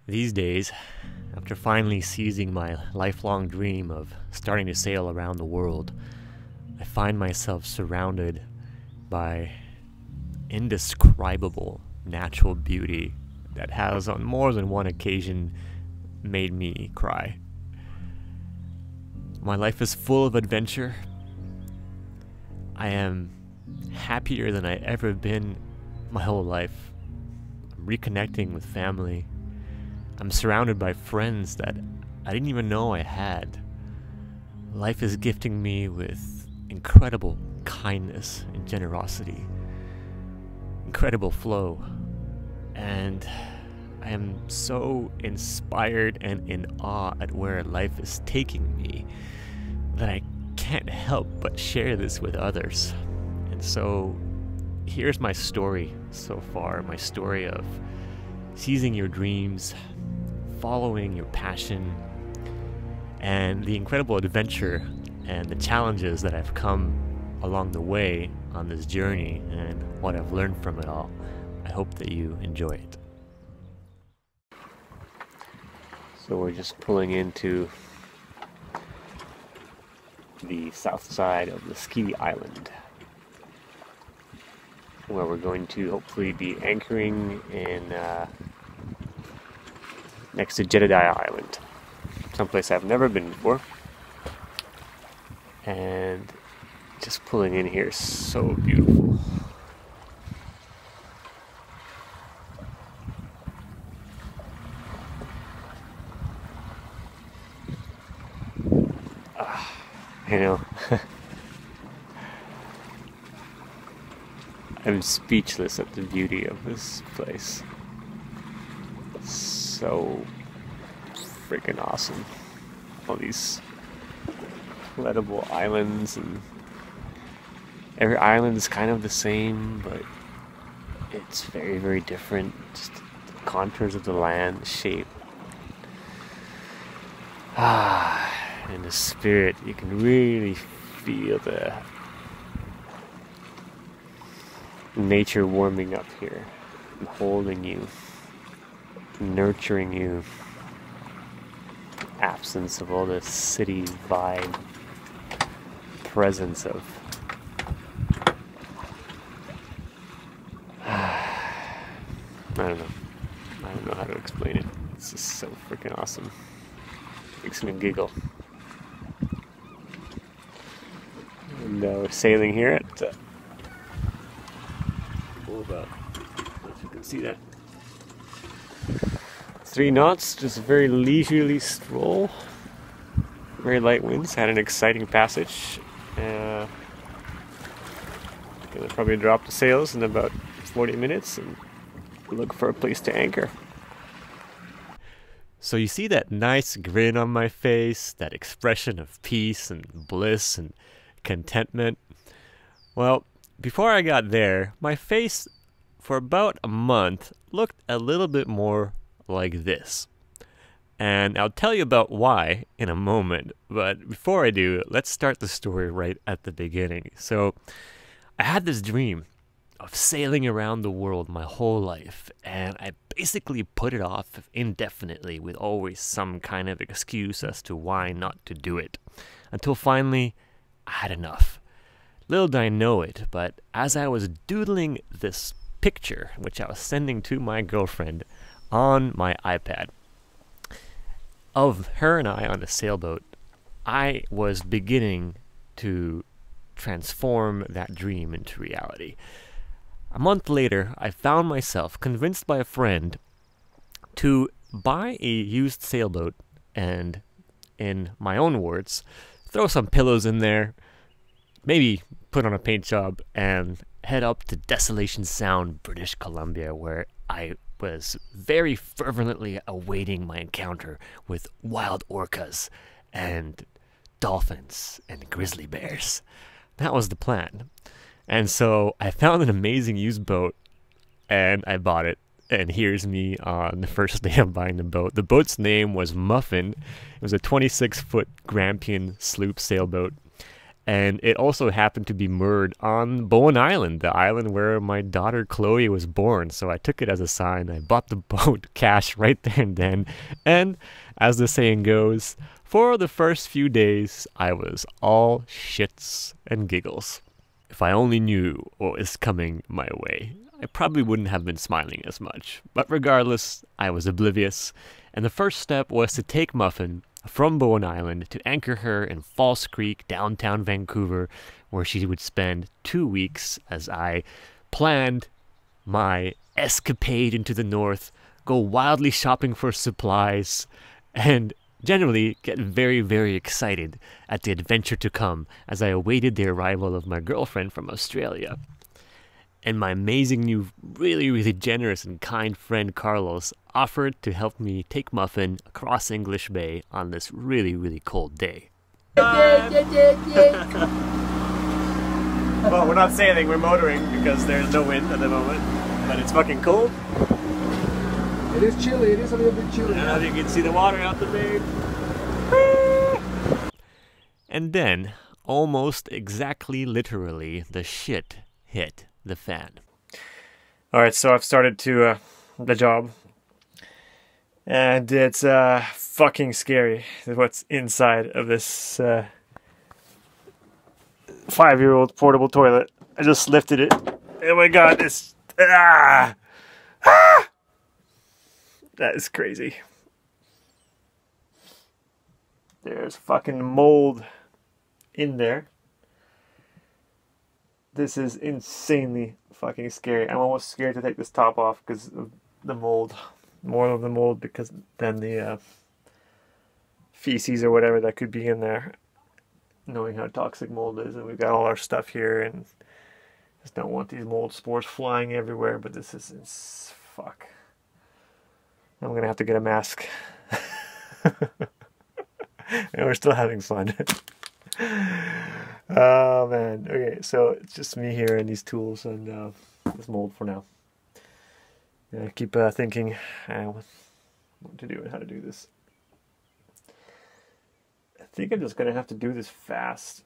These days, after finally seizing my lifelong dream of starting to sail around the world, I find myself surrounded by indescribable natural beauty that has on more than one occasion made me cry. My life is full of adventure. I am happier than I ever been my whole life. I'm reconnecting with family. I'm surrounded by friends that I didn't even know I had. Life is gifting me with incredible kindness and generosity, incredible flow, and I am so inspired and in awe at where life is taking me that I can't help but share this with others. And so here's my story so far, my story of seizing your dreams, following your passion, and the incredible adventure and the challenges that have come along the way on this journey and what I've learned from it all. I hope that you enjoy it. So we're just pulling into the south side of the ski island, where we're going to hopefully be anchoring in next to Jedediah Island, someplace I've never been before. And just pulling in here is so beautiful. I know. I'm speechless at the beauty of this place. So freaking awesome. All these incredible islands, and every island is kind of the same, but it's very, very different. Just the contours of the land, the shape. And the spirit, you can really feel the nature warming up here and holding you, nurturing you. Absence of all the city vibe, presence of I don't know how to explain it. It's just so freaking awesome. Makes me giggle. And we're sailing here at about, if you can see that, 3 knots, just a very leisurely stroll. Very light winds, had an exciting passage. Gonna probably drop the sails in about 40 minutes and look for a place to anchor. So you see that nice grin on my face, that expression of peace and bliss and contentment? Well, before I got there, my face for about a month looked a little bit more like this. And I'll tell you about why in a moment, but before I do, let's start the story right at the beginning. So I had this dream of sailing around the world my whole life, and I basically put it off indefinitely with always some kind of excuse as to why not to do it, until finally I had enough. Little did I know it, but as I was doodling this picture, which I was sending to my girlfriend on my iPad, of her and I on a sailboat, I was beginning to transform that dream into reality. A month later, I found myself convinced by a friend to buy a used sailboat and, in my own words, throw some pillows in there, maybe put on a paint job, and head up to Desolation Sound, British Columbia, where I was very fervently awaiting my encounter with wild orcas and dolphins and grizzly bears. That was the plan. And so I found an amazing used boat and I bought it. And here's me on the first day of buying the boat. The boat's name was Muffin. It was a 26-foot Grampian sloop sailboat. And it also happened to be moored on Bowen Island, the island where my daughter Chloe was born. So I took it as a sign. I bought the boat cash right there and then. And as the saying goes, for the first few days, I was all shits and giggles. If I only knew what was coming my way, I probably wouldn't have been smiling as much. But regardless, I was oblivious. And the first step was to take Muffin from Bowen Island to anchor her in False Creek, downtown Vancouver, where she would spend 2 weeks as I planned my escapade into the north, go wildly shopping for supplies, and generally get very, very excited at the adventure to come as I awaited the arrival of my girlfriend from Australia. And my amazing new, really, really generous and kind friend Carlos offered to help me take Muffin across English Bay on this really, really cold day. Well, we're not sailing, we're motoring because there's no wind at the moment, but it's fucking cold. It is chilly, it is a little bit chilly. Now you can see the water out the bay. And then, almost exactly literally, the shit hit the fan. Alright, so I've started to the job, and it's fucking scary what's inside of this 5-year-old portable toilet. I just lifted it. Oh my god, this that is crazy. There's fucking mold in there. This is insanely fucking scary. I'm almost scared to take this top off because of the mold. More of the mold because than the feces or whatever that could be in there. Knowing how toxic mold is, and we've got all our stuff here, and just don't want these mold spores flying everywhere. But this is fuck. I'm gonna have to get a mask. And we're still having fun. Oh man, okay, so it's just me here and these tools and this mold for now. I keep thinking what to do and how to do this. I think I'm just gonna have to do this fast.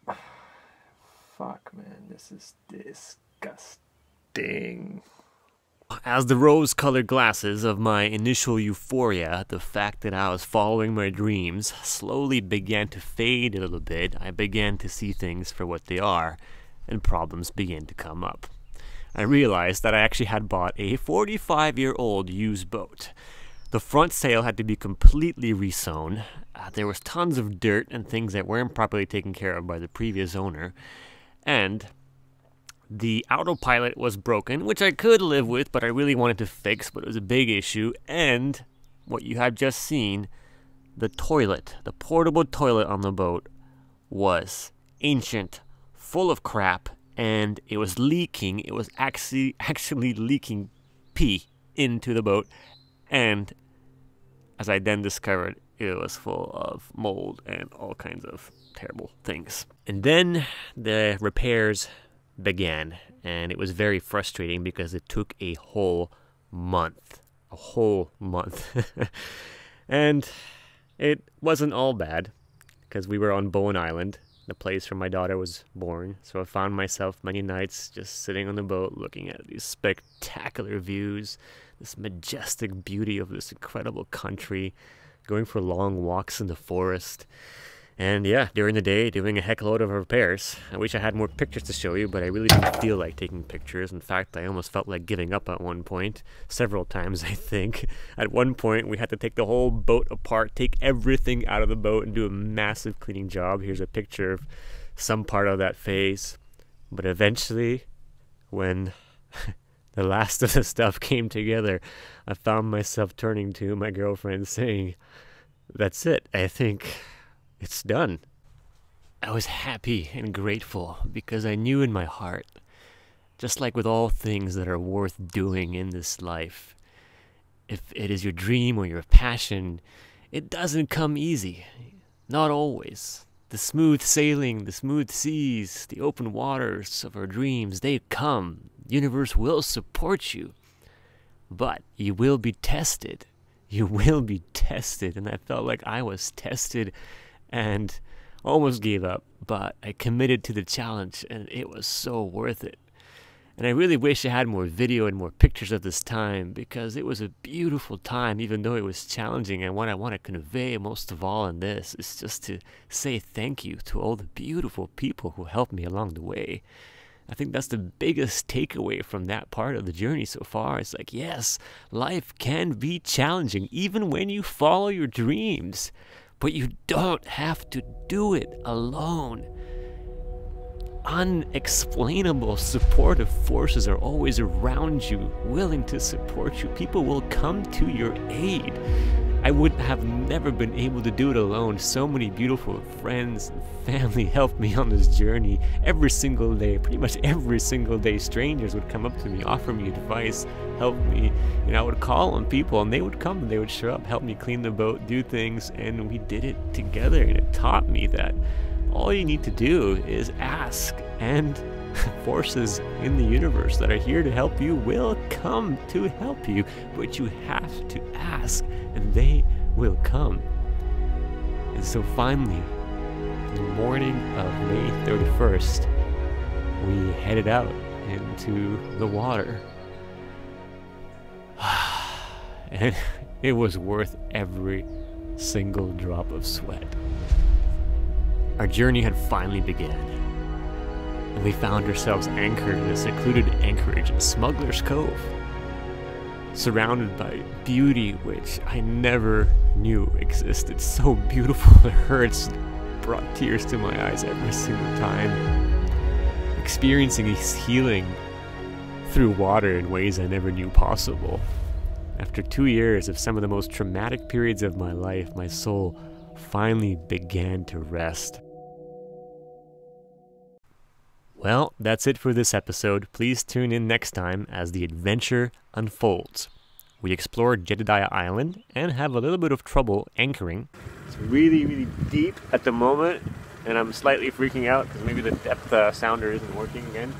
Fuck man, this is disgusting. As the rose-colored glasses of my initial euphoria, the fact that I was following my dreams, slowly began to fade a little bit, I began to see things for what they are, and problems began to come up. I realized that I actually had bought a 45-year-old used boat. The front sail had to be completely resewn. There was tons of dirt and things that weren't properly taken care of by the previous owner, and the autopilot was broken, which I could live with, but I really wanted to fix, but it was a big issue. And what you have just seen, the toilet, the portable toilet on the boat, was ancient, full of crap, and it was leaking. It was actually leaking pee into the boat. And as I then discovered, it was full of mold and all kinds of terrible things. And then the repairs began, and it was very frustrating because it took a whole month. And it wasn't all bad because we were on Bowen Island, the place where my daughter was born. So I found myself many nights just sitting on the boat looking at these spectacular views, this majestic beauty of this incredible country, going for long walks in the forest. And yeah, during the day, doing a heck load of repairs. I wish I had more pictures to show you, but I really didn't feel like taking pictures. In fact, I almost felt like giving up at one point. Several times, I think. At one point, we had to take the whole boat apart, take everything out of the boat, and do a massive cleaning job. Here's a picture of some part of that phase. But eventually, when the last of the stuff came together, I found myself turning to my girlfriend saying, "That's it, I think it's done." I was happy and grateful because I knew in my heart, just like with all things that are worth doing in this life, if it is your dream or your passion, it doesn't come easy. Not always. The smooth sailing, the smooth seas, the open waters of our dreams, they come. The universe will support you. But you will be tested. You will be tested. And I felt like I was tested and almost gave up, but I committed to the challenge, and it was so worth it. And I really wish I had more video and more pictures of this time, because it was a beautiful time, even though it was challenging. And what I want to convey most of all in this is just to say thank you to all the beautiful people who helped me along the way. I think that's the biggest takeaway from that part of the journey so far. It's like, yes, life can be challenging, even when you follow your dreams, but you don't have to do it alone. Unexplainable supportive forces are always around you, willing to support you. People will come to your aid. I would have never been able to do it alone. So many beautiful friends and family helped me on this journey every single day. Pretty much every single day, strangers would come up to me, offer me advice, help me. I would call on people and they would come and they would show up, help me clean the boat, do things, and we did it together. And it taught me that all you need to do is ask, and forces in the universe that are here to help you will come to help you, but you have to ask and they will come. And so finally, the morning of May 31st, we headed out into the water. And it was worth every single drop of sweat. Our journey had finally begun, and we found ourselves anchored in a secluded anchorage in Smuggler's Cove, surrounded by beauty which I never knew existed. So beautiful it hurts, brought tears to my eyes every single time. Experiencing this healing through water in ways I never knew possible. After 2 years of some of the most traumatic periods of my life, my soul finally began to rest. Well, that's it for this episode. Please tune in next time as the adventure unfolds. We explored Jedediah Island and have a little bit of trouble anchoring. It's really, really deep at the moment, and I'm slightly freaking out because maybe the depth sounder isn't working again.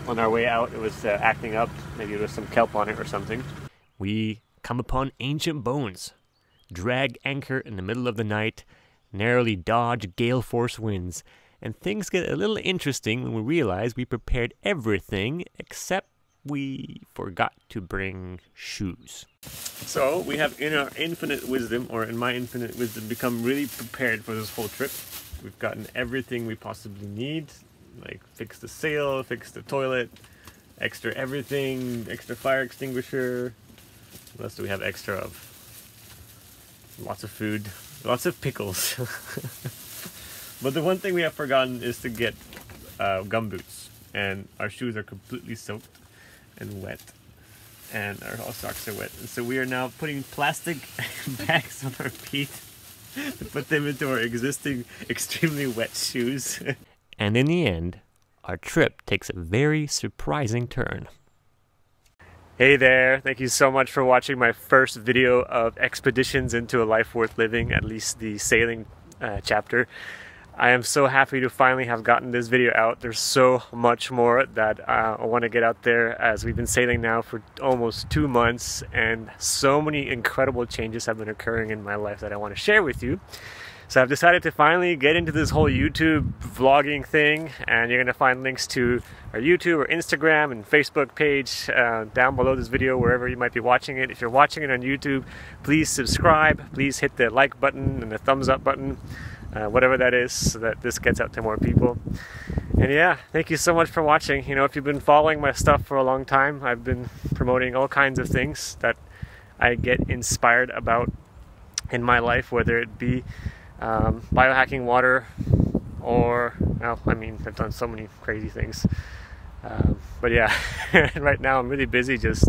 On our way out, it was acting up. Maybe there was some kelp on it or something. We come upon ancient bones, drag anchor in the middle of the night, narrowly dodge gale force winds, and things get a little interesting when we realize we prepared everything except we forgot to bring shoes. So we have, in our infinite wisdom, or in my infinite wisdom, become really prepared for this whole trip. We've gotten everything we possibly need, like fix the sail, fix the toilet, extra everything, extra fire extinguisher. What else do we have extra of? Lots of food, lots of pickles. But the one thing we have forgotten is to get gumboots, and our shoes are completely soaked and wet, and our socks are wet. And so we are now putting plastic bags on our feet to put them into our existing extremely wet shoes. And in the end, our trip takes a very surprising turn. Hey there, thank you so much for watching my first video of expeditions into a life worth living, at least the sailing chapter. I am so happy to finally have gotten this video out. There's so much more that I want to get out there, as we've been sailing now for almost 2 months, and so many incredible changes have been occurring in my life that I want to share with you. So I've decided to finally get into this whole YouTube vlogging thing, and you're going to find links to our YouTube or Instagram and Facebook page down below this video, wherever you might be watching it. If you're watching it on YouTube, please subscribe, please hit the like button and the thumbs up button, whatever that is, so that this gets out to more people. And yeah, thank you so much for watching. You know, if you've been following my stuff for a long time, I've been promoting all kinds of things that I get inspired about in my life, whether it be biohacking water, or, well, I mean, I've done so many crazy things. But yeah, right now I'm really busy just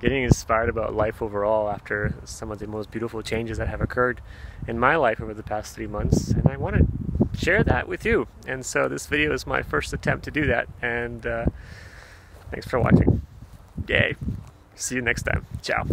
getting inspired about life overall after some of the most beautiful changes that have occurred in my life over the past 3 months, and I want to share that with you. And so this video is my first attempt to do that, and thanks for watching. Yay. See you next time. Ciao.